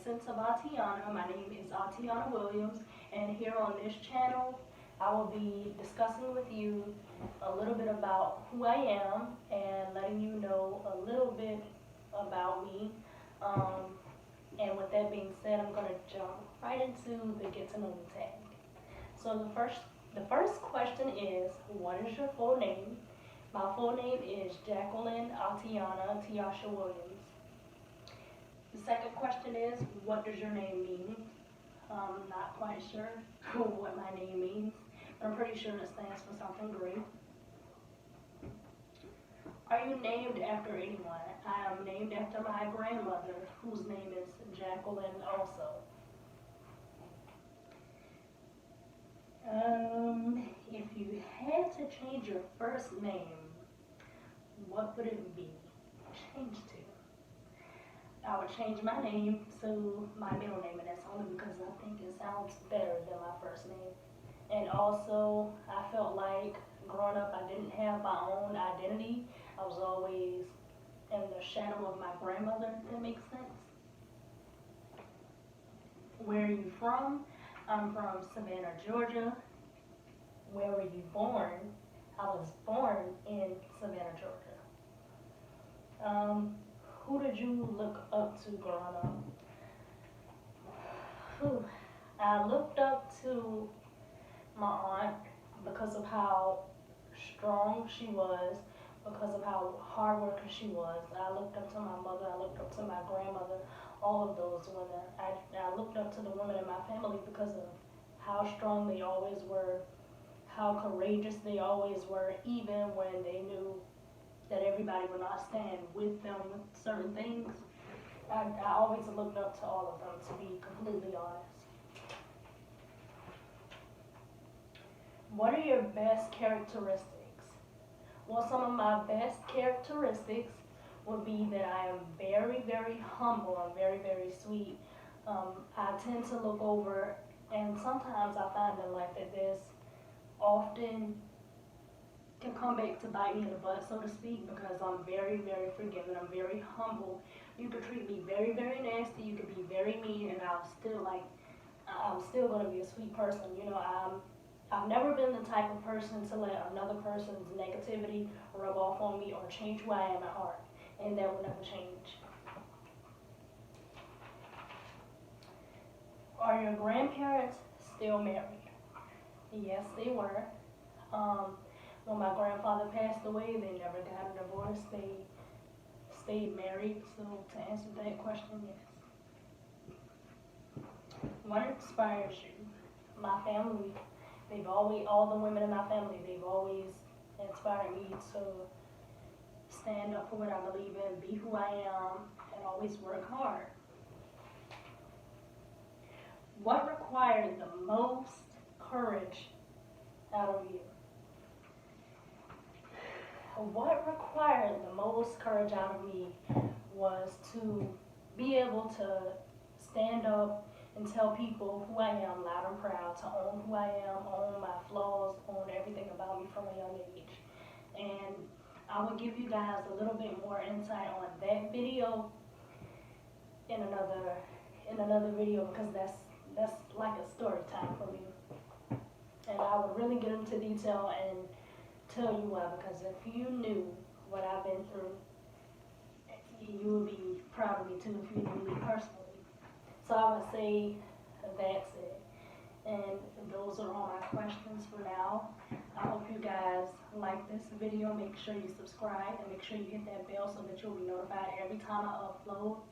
Essence of Atiana. My name is Atiana Williams, and here on this channel, I will be discussing with you a little bit about who I am and letting you know a little bit about me. And with that being said, I'm going to jump right into the get to know me tag. So the first question is, what is your full name? My full name is Jacqueline Atiana Tiasha Williams. The second question is, what does your name mean? I'm not quite sure what my name means, but I'm pretty sure it stands for something great. Are you named after anyone? I am named after my grandmother, whose name is Jacqueline also. If you had to change your first name, what would it be changed to? I would change my name to my middle name, and that's only because I think it sounds better than my first name. And also, I felt like growing up, I didn't have my own identity. I was always in the shadow of my grandmother, if that makes sense. Where are you from? I'm from Savannah, Georgia. Where were you born? I was born in Savannah, Georgia. Who did you look up to growing up? I looked up to my aunt because of how strong she was, because of how hard worker she was. I looked up to my mother, I looked up to my grandmother, all of those women. I looked up to the women in my family because of how strong they always were, how courageous they always were, even when they knew that everybody would not stand with them with certain things. I always looked up to all of them, to be completely honest. What are your best characteristics? Well, some of my best characteristics would be that I am very, very humble. I'm very, very sweet. I tend to look over, and sometimes I find in life that this often can come back to bite me in the butt, so to speak, because I'm very, very forgiving. I'm very humble. You could treat me very, very nasty. You could be very mean, and I'm still going to be a sweet person. You know, I've never been the type of person to let another person's negativity rub off on me or change who I am at heart, and that will never change. Are your grandparents still married? Yes, they were. When my grandfather passed away, they never got a divorce. They stayed married. So to answer that question, yes. What inspires you? My family. All the women in my family, they've always inspired me to stand up for what I believe in, be who I am, and always work hard. What required the most courage out of you? What required the most courage out of me was to be able to stand up and tell people who I am loud and proud, to own who I am, own my flaws, own everything about me from a young age. And I will give you guys a little bit more insight on that video in another video, because that's like a story time for me. And I would really get into detail and tell you why, because if you knew what I've been through, you would be proud of me too if you knew me personally. So I would say that's it. And those are all my questions for now. I hope you guys like this video. Make sure you subscribe and make sure you hit that bell so that you'll be notified every time I upload.